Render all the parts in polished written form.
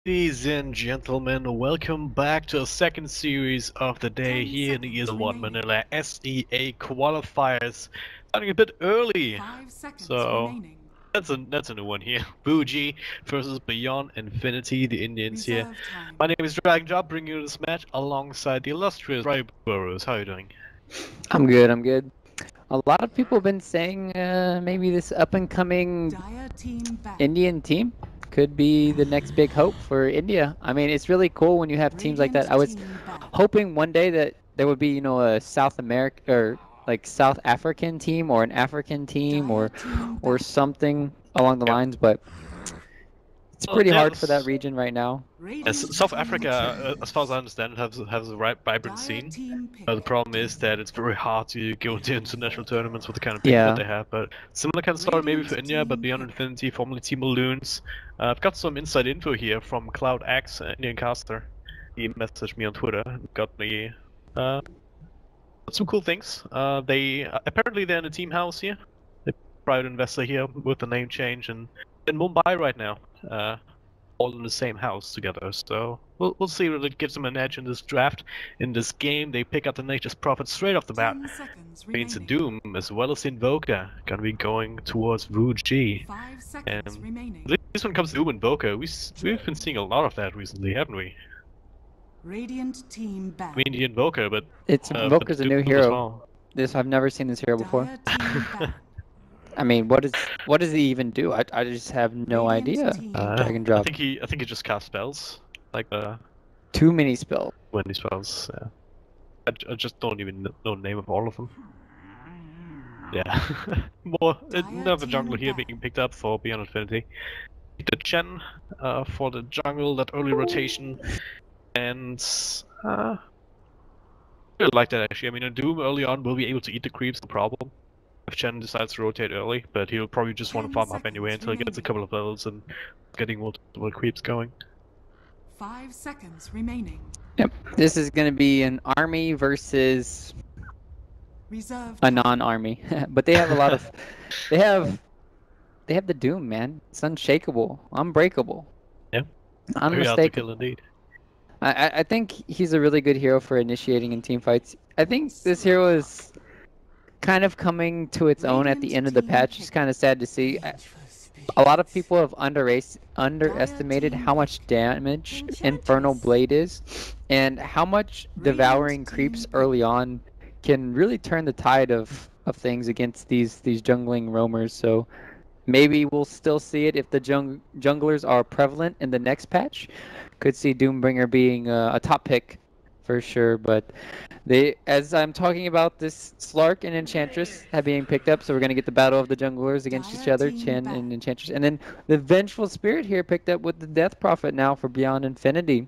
Ladies and gentlemen, welcome back to a second series of the day here in the ESL One Manila SEA qualifiers. Starting a bit early, so that's a new one here. WuJie versus Beyond Infinity, the Indians here. My name is Dragon Job, bringing you this match alongside the illustrious Ray Burrows. How are you doing? I'm good. A lot of people have been saying maybe this up-and-coming Indian team could be the next big hope for India. I mean, it's really cool when you have teams like that. I was hoping one day that there would be, you know, a South America or like South African team or an African team or something along the lines, but it's pretty hard for that region right now. South Africa, as far as I understand, has a vibrant scene. The problem is that it's very hard to go into international tournaments with the kind of pick that they have. But similar kind of story maybe for India, but Beyond Infinity, formerly Team Balloons. I've got some inside info here from Cloud X, Indian caster. He messaged me on Twitter and got me some cool things. Apparently they're in a team house here. A private investor here with the name change and in Mumbai right now. All in the same house together, so we'll see whether it gives them an edge in this draft. In this game, they pick up the Nature's Prophet straight off the bat. Means a Doom as well as Invoker gonna be going towards WuJie. And this one comes to Doom Invoker. We've been seeing a lot of that recently, haven't we? Radiant team back. I mean the Invoker, but Invoker's a new hero. Well. I've never seen this hero before. I mean, what does he even do? I just have no idea. Dragon drop. I think he just casts spells, like too many spells. Many spells. Yeah. I just don't even know the name of all of them. Yeah. Another jungler here being picked up for Beyond Infinity. The Chen for the jungle, that early rotation, and I really like that actually. I mean, a Doom early on will be able to eat the creeps, no problem. If Chen decides to rotate early, but he'll probably just want to farm up anyway until he gets a couple of levels and getting multiple creeps going. 5 seconds remaining. Yep, this is going to be an army versus a non-army, but they have a lot of. They have the Doom, man. It's unshakable, unbreakable. Yeah, unmistakable. Indeed. I think he's a really good hero for initiating in team fights. I think this hero is kind of coming to its own at the end of the patch. It's kind of sad to see. A lot of people have underestimated how much damage Infernal Blade is, and how much devouring creeps early on can really turn the tide of things against these jungling roamers. So maybe we'll still see it if the junglers are prevalent in the next patch. Could see Doombringer being a top pick for sure, but as I'm talking about, this Slark and Enchantress have been picked up, so we're going to get the battle of the junglers against each other, Chen and Enchantress. And then the Vengeful Spirit here picked up with the Death Prophet now for Beyond Infinity.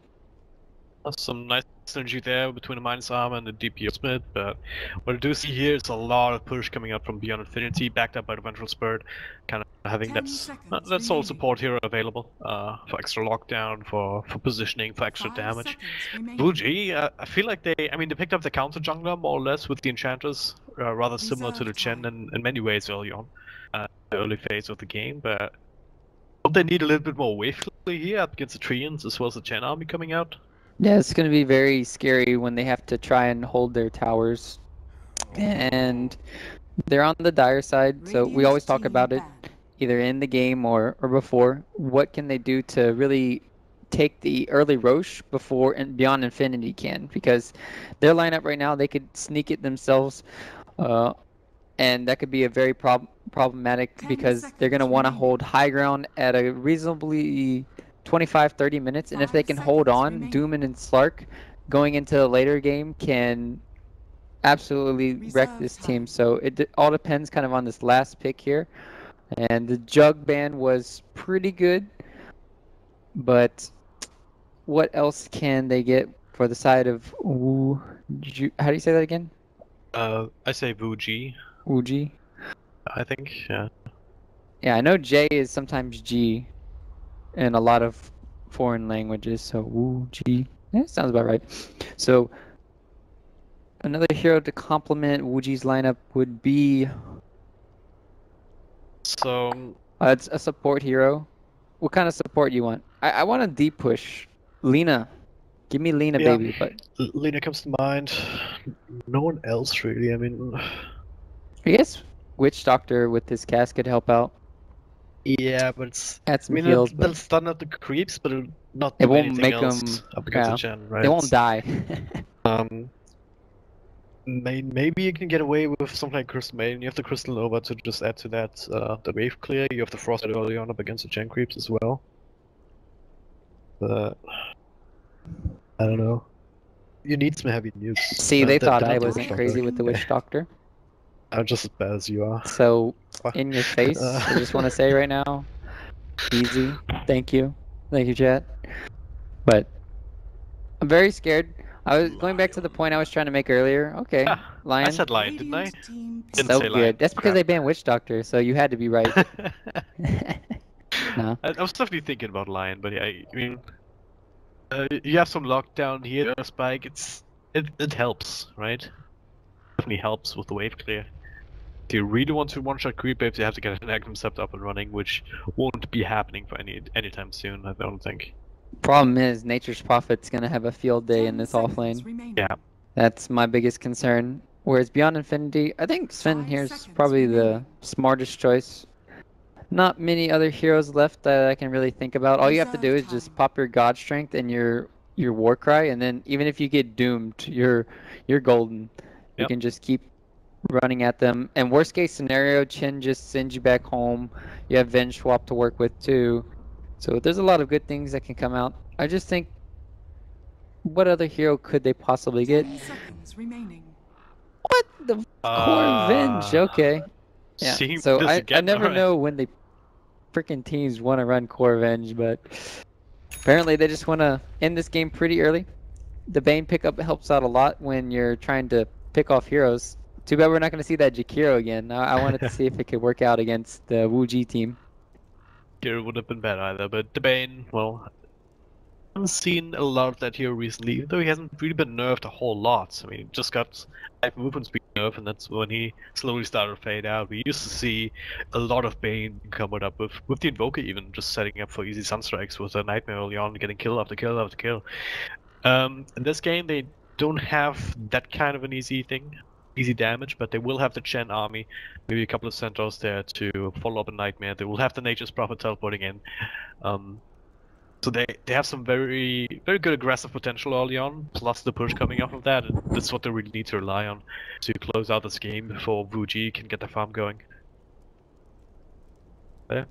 Some nice synergy there between the Minus Armor and the DPO Smith, but what I do see here is a lot of push coming up from Beyond Infinity, backed up by the Vengeful Spirit, kind of having that sole support hero available for extra lockdown, for positioning, for extra damage. WuJie, I feel like they picked up the counter jungler more or less with the Enchantress, rather similar to the Chen in many ways early on, the early phase of the game, but don't they need a little bit more waveplay here up against the Treants as well as the Chen army coming out? Yeah, it's going to be very scary when they have to try and hold their towers. And they're on the dire side, so we always talk about it, either in the game or before. What can they do to really take the early Roche before and Beyond Infinity can? Because their lineup right now, they could sneak it themselves, and that could be a very problematic because they're going to want to hold high ground at a reasonably 25-30 minutes, and if they can hold on, Doom and Slark going into the later game can absolutely wreck this team. So it all depends kind of on this last pick here. And the Jug ban was pretty good, but what else can they get for the side of WuJie? How do you say that again? I say WuJie. WuJie? I think, yeah. Yeah, I know J is sometimes G in a lot of foreign languages, so WuJie. Yeah, sounds about right. So another hero to complement WuJie's lineup would be so it's a support hero. What kind of support do you want? I want a deep push. Lina. Give me Lina, Yeah. baby. But Lina comes to mind. No one else really. I mean, I guess Witch Doctor with his cast could help out. yeah, but it's. Add I some mean, heals, they'll but stun out the creeps, but it'll not it do won't anything make else them. up against the Chen, right? They won't die. Maybe you can get away with something like Crystal Maiden. You have the Crystal Nova to just add to that the wave clear. You have the Frost early on up against the Gen creeps as well. But I don't know. You need some heavy nukes. See, they thought I not the wasn't Witch crazy Doctor. with the Witch Doctor. I'm just as bad as you are. So, in your face, I just want to say right now, easy. Thank you, chat. But I'm very scared. I was going back to the point I was trying to make earlier. Okay, Lion. I said Lion, didn't I? Didn't So say good. Lion. That's because they banned Witch Doctor, so you had to be right. No. I was definitely thinking about Lion, but yeah, I mean, you have some lockdown here, Spike. It helps, right? Definitely helps with the wave clear. If you really want to one-shot creep waves, you have to get an Agam Sept up and running, which won't be happening for anytime soon. I don't think. Problem is, Nature's Prophet's gonna have a field day in this offlane. Yeah. That's my biggest concern. Whereas Beyond Infinity, I think Sven here's probably the smartest choice. Not many other heroes left that I can really think about. All you have to do is just pop your God Strength and your Warcry, and then even if you get doomed, you're golden. You can just keep running at them. And worst case scenario, Chen just sends you back home. You have Venge Swap to work with too. So there's a lot of good things that can come out. I just think, what other hero could they possibly get? 10 seconds remaining. What the Core Venge? Okay. Yeah. So I never know when they freaking teams want to run Core Venge, but apparently they just want to end this game pretty early. The Bane pickup helps out a lot when you're trying to pick off heroes. Too bad we're not going to see that Jakiro again. I wanted to see if it could work out against the WuJie team. Jakiro would have been bad either, but the Bane, well, I haven't seen a lot of that hero recently, even though he hasn't really been nerfed a whole lot. I mean, he just got 5 movement speed nerf, and that's when he slowly started to fade out. We used to see a lot of Bane coming up with the Invoker, even just setting up for easy Sunstrikes with a Nightmare early on, getting kill after kill after kill. In this game, they don't have that kind of an easy damage, but they will have the Chen army, maybe a couple of Centaurs there to follow up a Nightmare. They will have the Nature's Prophet teleporting in. So they have some very good aggressive potential early on, plus the push coming off of that, and that's what they really need to rely on to close out this game before WuJie can get the farm going. Yeah.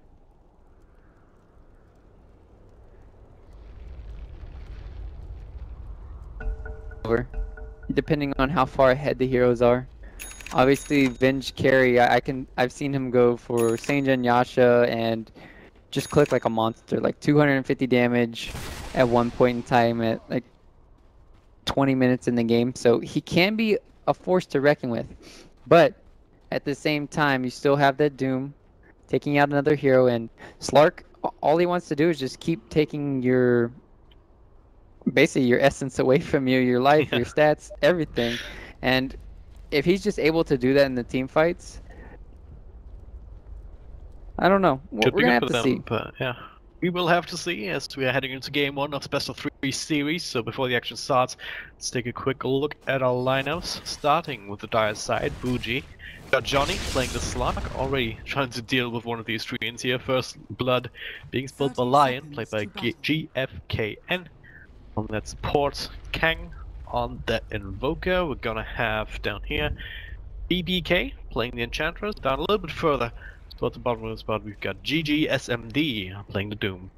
Depending on how far ahead the heroes are. Obviously, Venge carry, I've seen him go for Sanjan Yasha and just click like a monster, like 250 damage at one point in time at like 20 minutes in the game. So he can be a force to reckon with. But at the same time, you still have that Doom taking out another hero, and Slark, all he wants to do is just keep taking your basically your essence away from you, your life, your stats, everything. And if he's just able to do that in the team fights, I don't know. We're gonna have to see. But yeah, we will have to see as we are heading into game 1 of the best of 3 series. So before the action starts, let's take a quick look at our lineups. Starting with the dire side, WuJie. Got Johnny playing the Slug, already trying to deal with one of these treants here. First blood being spilled by Lion, played by GFKN. On that support, Kang. On the Invoker, we're gonna have down here BBK playing the Enchantress. Down a little bit further towards the bottom of the spot, we've got GGSMD playing the Doom.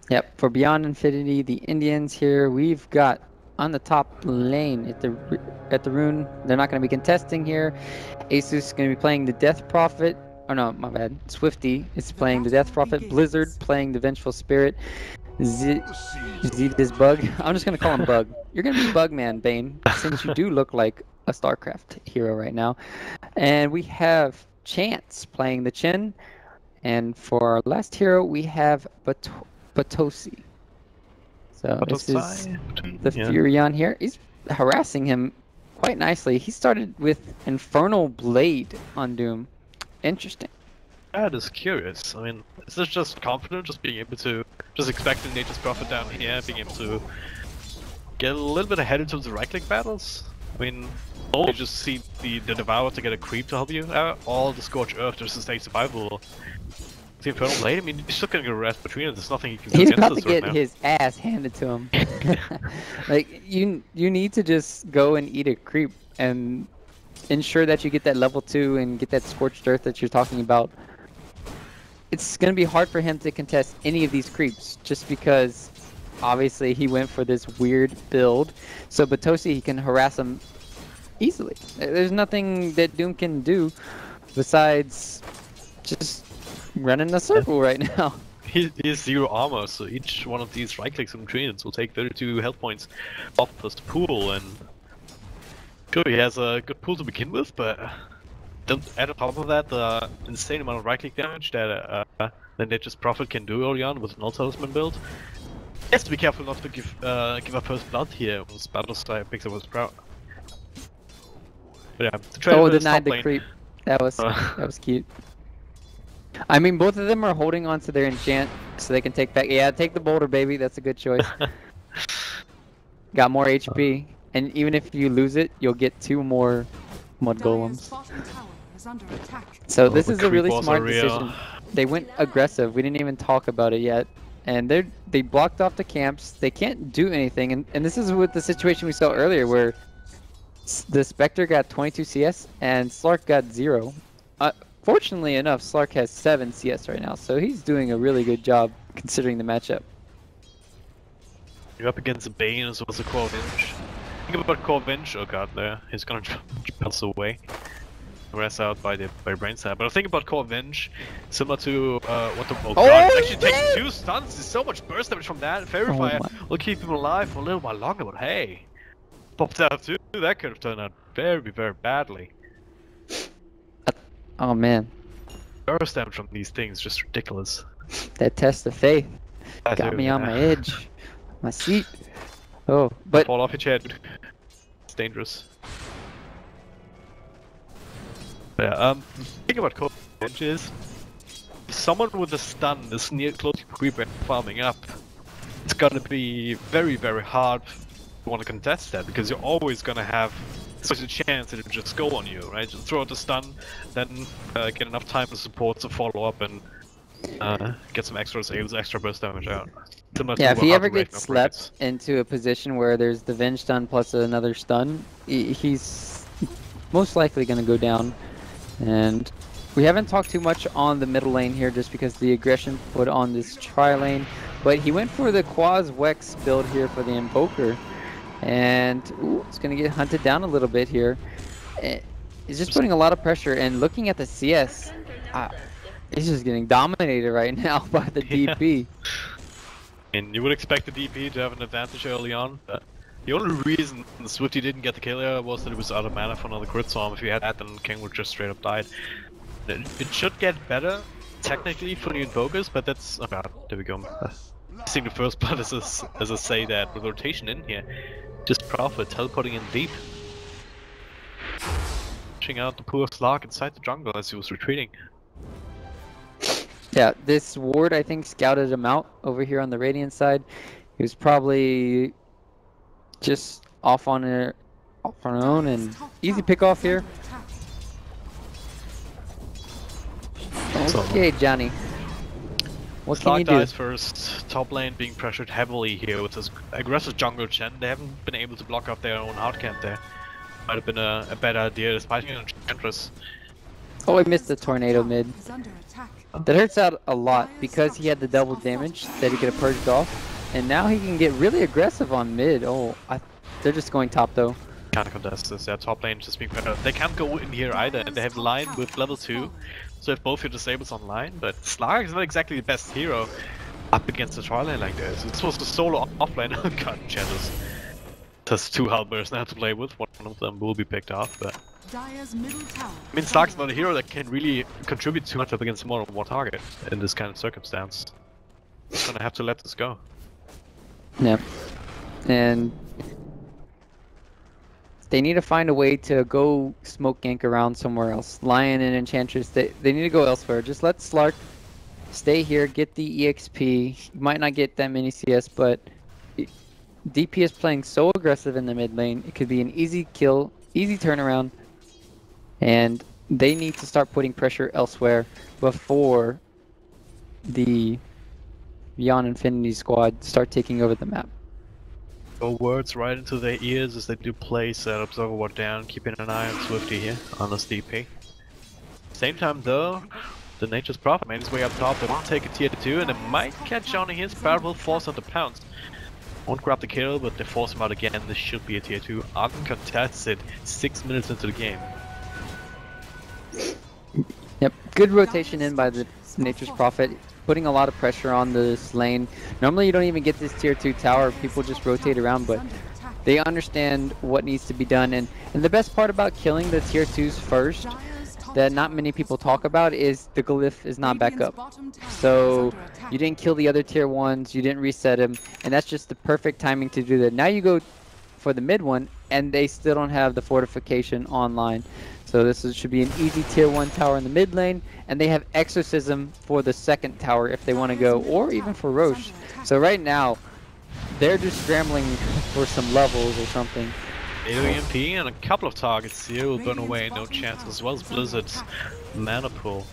Yep, for Beyond Infinity, the Indians here, we've got on the top lane at the rune. They're not going to be contesting here. Asus is going to be playing the Death Prophet. Oh no, my bad. Swifty is playing the Death Prophet. Blizzard playing the Vengeful Spirit. This Bug. I'm just going to call him Bug. You're going to be Bugman, Bane, since you do look like a StarCraft hero right now. And we have Chance playing the Chen. And for our last hero, we have Batosi. So this is the Furion here. He's harassing him quite nicely. He started with Infernal Blade on Doom. Interesting. That is curious. I mean, is this just confident, just being able to, just expecting Nature's Prophet down here, being able to get a little bit ahead into the right-click battles? I mean, you just see the Devour to get a creep to help you out, or the Scorch Earth to sustain survival. The Infernal Blade, I mean, he's still gonna get a rest between it, there's nothing he can do He's against about to this right get now. his ass handed to him. Like, you need to just go and eat a creep and ensure that you get that level 2 and get that Scorched Earth that you're talking about. It's going to be hard for him to contest any of these creeps, just because obviously he went for this weird build. So bo3, he can harass him easily. There's nothing that Doom can do besides just run in a circle right now. He has 0 armor, so each one of these right clicks and treants will take 32 health points off plus the pool, and sure, he has a good pool to begin with, but don't add on top of that the insane amount of right click damage that Nature's Prophet can do early on with an All Talisman build. He has to be careful not to give up first blood here when Battlestar picks up his Sprout. But yeah, the trade Denied the creep. That was cute. I mean, both of them are holding on to their enchant so they can take back. Yeah, take the boulder, baby. That's a good choice. Got more HP, and even if you lose it, you'll get 2 more mud golems. So this is a really smart decision. They went aggressive. We didn't even talk about it yet, and they blocked off the camps. They can't do anything, and this is with the situation we saw earlier, where the Spectre got 22 CS and Slark got 0. Fortunately enough, Slark has 7 CS right now, so he's doing a really good job considering the matchup. You're up against a Bane as well as a Corvinge. Think about Corvinge. Oh god, there. He's gonna pass away. Rest out by Brainstab. But I think about Corvinge, similar to what the. Oh god, he's actually taking 2 stuns. There's so much burst damage from that. Fairy Fire will keep him alive for a little while longer, but hey. Popped out too. That could have turned out very, very badly. Oh man. Burst damage from these things just ridiculous. That test of faith got me on my edge, my seat. Oh, but fall off your chair, dude. It's dangerous. Yeah. Think about Corvinge is someone with a stun is near close to creep and farming up. It's gonna be very, very hard to want to contest that because you're always gonna have such a chance that it'll just go on you, right? Just throw out the stun, then get enough time to support to follow up and get some extra saves, extra burst damage out. Yeah, if he ever gets slept into a position where there's the Venge stun plus another stun, he's most likely going to go down. And we haven't talked too much on the middle lane here just because the aggression put on this tri-lane, but he went for the Quaz Wex build here for the Invoker. And it's going to get hunted down a little bit here. He's just putting a lot of pressure, and looking at the CS, he's just getting dominated right now by the DP. And you would expect the DP to have an advantage early on, but the only reason Swifty didn't get the kill here was that it was out of mana for another crit storm. If he had that, then King would just straight up died. It should get better, technically, for the Invokers, but that's... Oh god, there we go. I think the first blood is a say that with rotation in here. Just Prophet teleporting in deep. Pushing out the poor Slark inside the jungle as he was retreating. Yeah, this ward I think scouted him out over here on the Radiant side. He was probably just off on her own, and easy pick off here. Okay, Johnny. What can you do? dies first, top lane being pressured heavily here with this aggressive jungle Chen. They haven't been able to block up their own hard camp there. Might have been a bad idea despite an Enchantress. Oh, I missed the tornado mid. That hurts out a lot because he had the double damage that he could have purged off. And now he can get really aggressive on mid. Oh, they're just going top though. Can't contest this, yeah, top lane just being better. They can't go in here either, and they have line with level 2. So if both your disables online, but Slark is not exactly the best hero up against the tri-lane like this. It's supposed to solo offlane. God, Enchantress. There's 2 halberds now to play with, one of them will be picked off, but... I mean, Slark's not a hero that can really contribute too much up against more than one target in this kind of circumstance. Just gonna have to let this go. Yep. And... they need to find a way to go smoke gank around somewhere else. Lion and Enchantress, they need to go elsewhere. Just let Slark stay here, get the EXP. You might not get that many CS, but DP is playing so aggressive in the mid lane. It could be an easy kill, easy turnaround, and they need to start putting pressure elsewhere before the Beyond Infinity squad start taking over the map. Go words right into their ears as they do play setups over down, keeping an eye on Swifty here on this DP. Same time though, the Nature's Prophet made his way up top. They won't take a tier 2 and they might catch on his Barrel will force on the pounce. Won't grab the kill, but they force him out again. This should be a tier 2 uncontested 6 minutes into the game. Yep, good rotation in by the Nature's Prophet, putting a lot of pressure on this lane. Normally you don't even get this tier 2 tower, people just rotate around, but they understand what needs to be done. And the best part about killing the tier 2s first that not many people talk about is the glyph is not back up. So you didn't kill the other tier 1s, you didn't reset him, and that's just the perfect timing to do that. Now you go for the mid one and they still don't have the fortification online. So should be an easy tier 1 tower in the mid lane, and they have Exorcism for the second tower if they want to go, or even for Roche. So right now, they're just scrambling for some levels or something. EMP and a couple of targets here will burn away, no chance, as well as Blizzard's mana pool.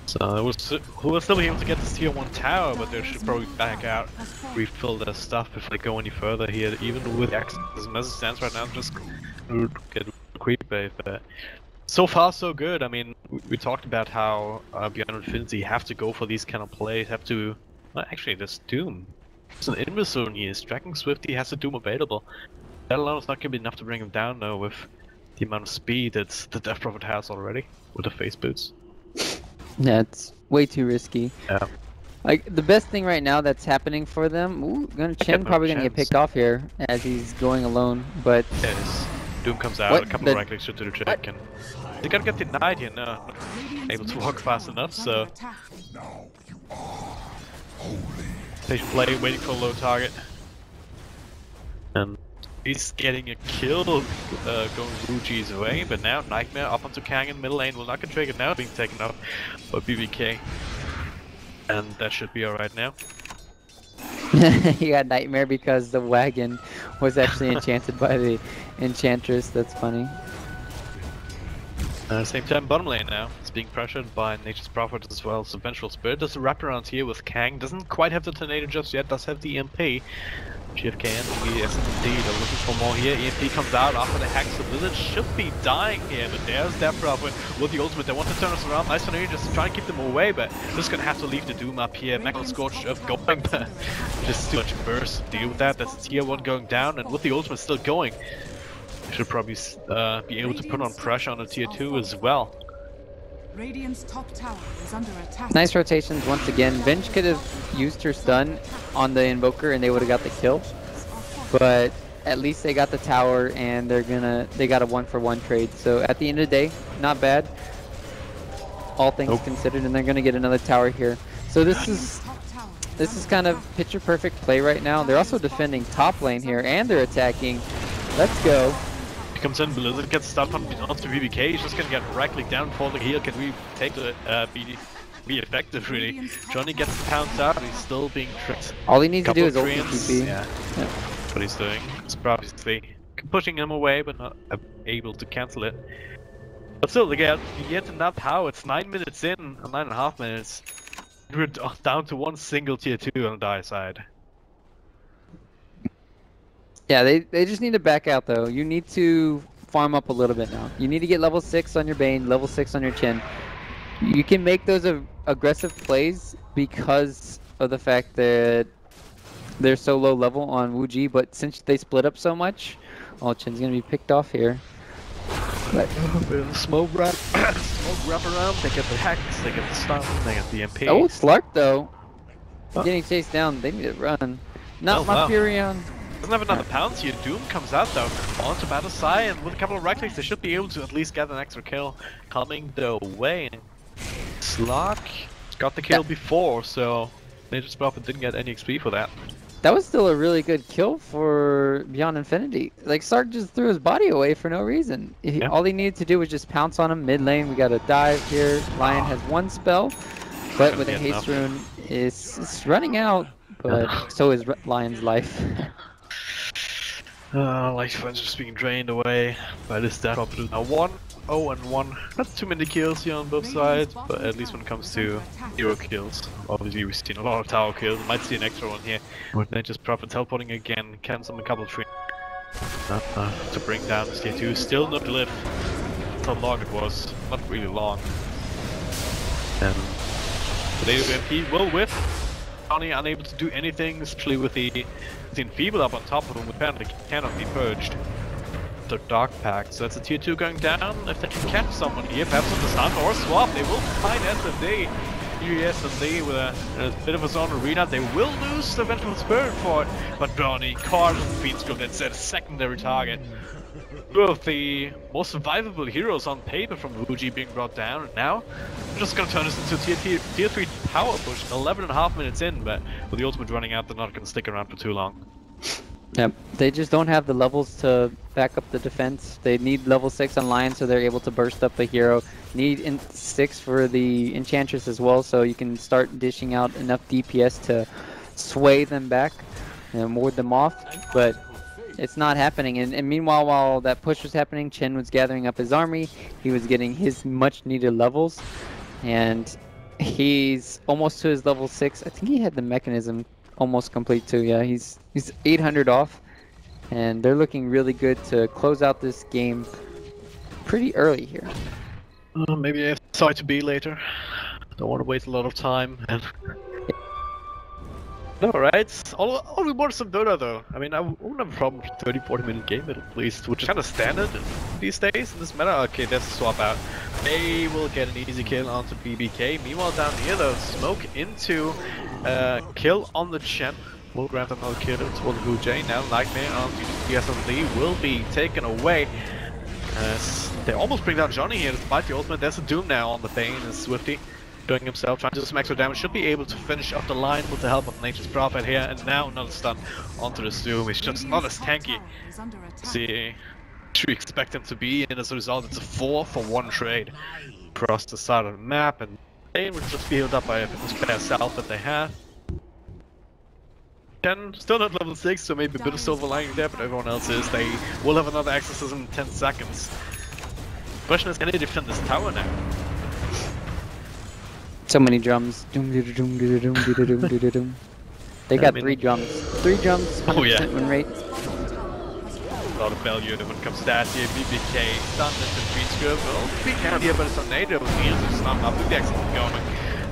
So who will still be able to get this tier 1 tower, but they should probably back out, refill their stuff before they go any further here, even with Exorcism as it stands right now, just get creep wave. But so far so good. I mean, we talked about how Beyond Infinity have to go for these kind of plays, have to, well, actually there's Doom. It's an Invision here, tracking Swifty has the Doom available. That alone is not going to be enough to bring him down though, with the amount of speed that the Death Prophet has already with the face boots. Yeah, it's way too risky. Yeah. Like, the best thing right now that's happening for them, Chen probably gonna get picked off here as he's going alone, but... Yes. Doom comes out, a couple of right clicks to the check, and they gotta get denied here, no. Able to walk fast enough, so... Patient play, waiting for a low target. And he's getting a kill, going WuJie's way, but now Nightmare up onto Kang in middle lane will not get triggered now, being taken off by BBK. And that should be alright now. He got Nightmare because the wagon was actually enchanted by the Enchantress. That's funny. Same time, bottom lane now. It's being pressured by Nature's Prophet as well. So Vengeful Spirit does a wraparound here with Kang. Doesn't quite have the Tornado just yet, does have the EMP. GFK and the SMD are looking for more here. EMP comes out after the hacks. The Blizzard should be dying here, but there's Death Prophet with the ultimate. They want to turn us around. Nice Tornado just try and keep them away, but just gonna have to leave the Doom up here. Mecha Scorch of going, but just too much burst to deal with that. That's tier 1 going down, and with the ultimate still going, should probably be able to put on pressure on the tier 2 as well. Radiant's top tower is under attack. Nice rotations once again. Venge could have used her stun on the Invoker and they would have got the kill. But at least they got the tower and they got a 1-for-1 trade. So at the end of the day, not bad. All things considered, and they're gonna get another tower here. So this is kind of picture perfect play right now. They're also defending top lane here and they're attacking. Let's go. Comes in, Blizzard gets stuck onto BBK, he's just gonna get directly down for the heal. Can we take the be effective really? Johnny gets the pounce out, he's still being tricked. All he needs to do is ult TP. Yeah, that's what he's doing. It's obviously pushing him away, but not able to cancel it. But still, they get enough power. It's 9 minutes in, or 9.5 minutes. We're down to one single tier 2 on the dire side. Yeah, they just need to back out though. You need to farm up a little bit now. You need to get level 6 on your Bane, level 6 on your Chen. You can make those aggressive plays because of the fact that they're so low level on WuJie, but since they split up so much, oh, Chen's gonna be picked off here. But smoke wrap around, they get the hacks, they get the stun, they get the MP. Oh, Slark though. Getting chased down, they need to run. Not my Furion. Doesn't have another pounce here. Doom comes out though onto battle side, and with a couple of right clicks they should be able to at least get an extra kill coming their way. Slark got the kill before, so Nature's Prophet didn't get any XP for that. That was still a really good kill for Beyond Infinity. Like, Sark just threw his body away for no reason. All he needed to do was just pounce on him mid lane. We got a dive here. Lion has one spell, but with a haste rune, it's running out. But so is Lion's life. Life is just being drained away by this death. Now 1-0-1. Not too many kills here on both sides, but at least when it comes to hero kills. Obviously we've seen a lot of tower kills. Might see an extra one here. They just profit teleporting again, cancel a couple of trees to bring down this tier 2. Still no glyph. How long it was. Not really long. And the AWP will whiff. Johnny unable to do anything, especially with the Enfeeble up on top of him, which apparently cannot be purged. The Dark Pact, so that's a tier 2 going down. If they can catch someone here, perhaps on the stun or swap, they will find SMD. SMD with a bit of a zone arena, they will lose the Vengeful Spirit for it, but Johnny caught with the Fiendscope, that's a secondary target. Two of the most survivable heroes on paper from WuJie being brought down, and now we're just gonna turn this into tier 3 power push. 11.5 minutes in, but with the ultimate running out, they're not gonna stick around for too long. Yep, they just don't have the levels to back up the defense. They need level 6 on Lion so they're able to burst up a hero. Need 6 for the Enchantress as well, so you can start dishing out enough DPS to sway them back and ward them off, but it's not happening. And meanwhile, while that push was happening, Chen was gathering up his army. He was getting his much needed levels, and he's almost to his level 6. I think he had the mechanism almost complete too. Yeah, he's 800 off, and they're looking really good to close out this game pretty early here. Maybe I have side to be later. Don't want to waste a lot of time. No, right? All we want is some Dota though. I mean, I wouldn't have a problem with 30-40 minute game at least, which is kind of standard these days in this meta. Okay, there's a swap out. They will get an easy kill onto BBK. Meanwhile down here though, smoke into kill on the Chen. We'll grab another kill toward WuJie. Now Nightmare on the SMD will be taken away. They almost bring down Johnny here despite the ultimate. There's a Doom now on the Bane and Swifty doing himself, trying to do some extra damage. Should be able to finish up the line with the help of Nature's Prophet here, and now another stun onto the Doom. He's just not as tanky. See, should we expect him to be, and as a result it's a 4-for-1 trade across the side of the map, and Bane would just be healed up by this spare self that they have. Ken still not level 6, so maybe a bit of silver lining there, but everyone else is. They will have another exorcism in 10 seconds. Question is, can they defend this tower now? So many drums. They got 3 drums. 3 drums, 100% win rate. A lot of value when it comes to that here. BBK stunned into Fiendscope. Well, peek out here, but it's on NATO. He's stunned up. The excellent going.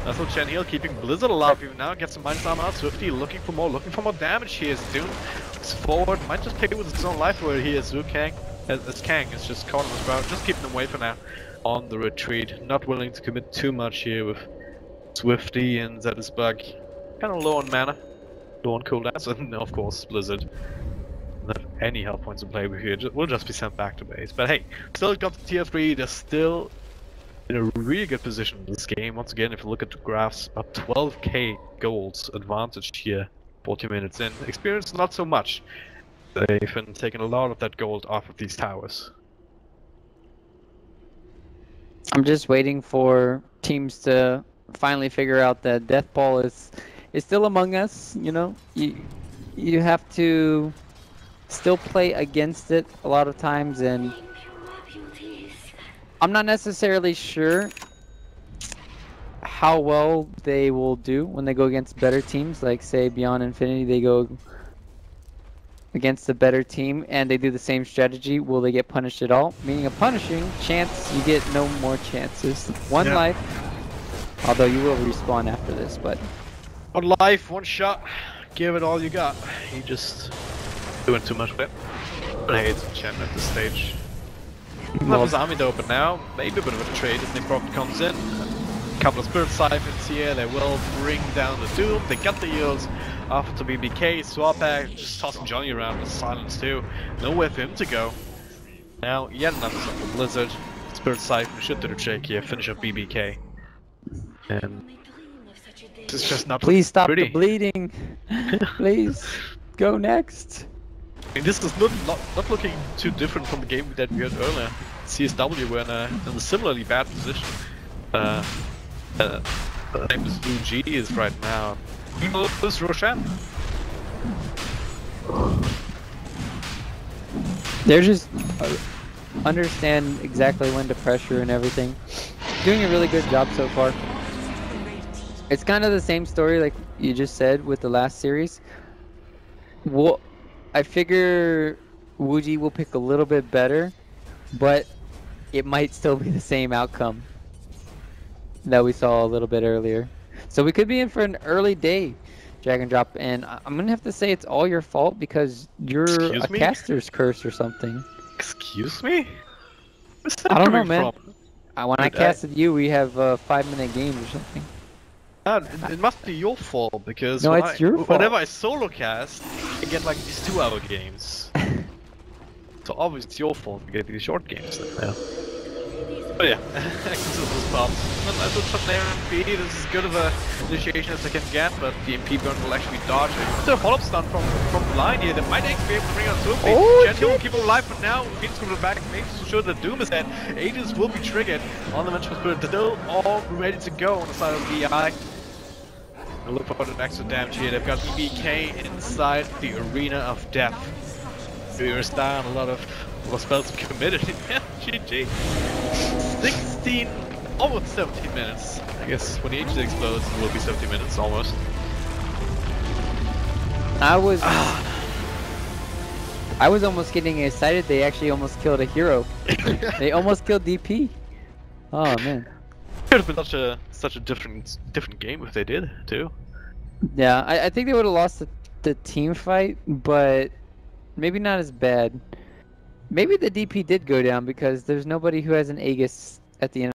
That's what Chen Heal keeping Blizzard alive even now. Gets some minus armor out. Swifty looking for more damage here. Doom looks forward. Might just play with his own life where he is. Kang. As Kang is just caught on the sprout. Just keeping them away for now on the retreat. Not willing to commit too much here with Swifty and Zetisbug. Kind of low on mana. Low on cooldowns. And of course, Blizzard. Not any health points to play with here. We'll just be sent back to base. But hey, still got the tier 3. They're still in a really good position in this game. Once again, if you look at the graphs, about 12k golds advantage here, 40 minutes in. Experience not so much. They've been taking a lot of that gold off of these towers. I'm just waiting for teams to finally figure out that Death Ball is still among us. You know, you have to still play against it a lot of times, and I'm not necessarily sure how well they will do when they go against better teams, like say Beyond Infinity. They go against a better team and they do the same strategy. Will they get punished at all? Meaning a punishing chance, you get no more chances. One life, although you will respawn after this, but 1 life, 1 shot, give it all you got. He just doing too much with it. But hey, it's Chen at this stage. Well, his army though, but now maybe a bit of a trade if Nick comes in. A couple of Spirit Siphons here, they will bring down the Doom. They got the heals off to BBK, swap back, just tossing Johnny around with silence too. Nowhere for him to go. Now, yet another shot from Blizzard. Spirit Siphon should do the trick here, finish up BBK. And It's just not Please stop pretty. the bleeding. Please go next. I mean, this is not looking too different from the game that we had earlier. CSW were in a similarly bad position. Same as WuJie is right now. This Roshan. They're just understand exactly when to pressure and everything. Doing a really good job so far. It's kind of the same story like you just said with the last series. Well, I figure WuJie will pick a little bit better, but it might still be the same outcome that we saw a little bit earlier. So we could be in for an early day, Drag and Drop, and I'm gonna have to say it's all your fault because you're a caster's curse or something. Excuse me? Where's that I don't know, coming man. from? When I casted you, we have 5-minute games or something. It must be your fault because no, it's your fault. Whenever I solo cast, I get like these 2-hour games. So obviously it's your fault to get these short games. Yeah. But yeah, this is popped. I thought shot there and B, this is as good of a initiation as I can get, but the MP burn will actually dodge it. The follow-up stun from the line here, they might actually be able to bring out Sophie. Oh, Genty will keep him alive, but now Phoenix will be back, makes sure that Doom is dead. Agents will be triggered on the Vengeful Spirit, still all ready to go on the side of BI. Look for the extra damage here, they've got EBK inside the Arena of Death. We're down a lot of spells committed. GG. 16, almost 17 minutes. I guess when the Aegis explodes, it will be 17 minutes almost. I was almost getting excited. They actually almost killed a hero. They almost killed DP. Oh man. It would have been such a different game if they did too. Yeah, I think they would have lost the team fight, but maybe not as bad. Maybe the DP did go down because there's nobody who has an Aegis at the end.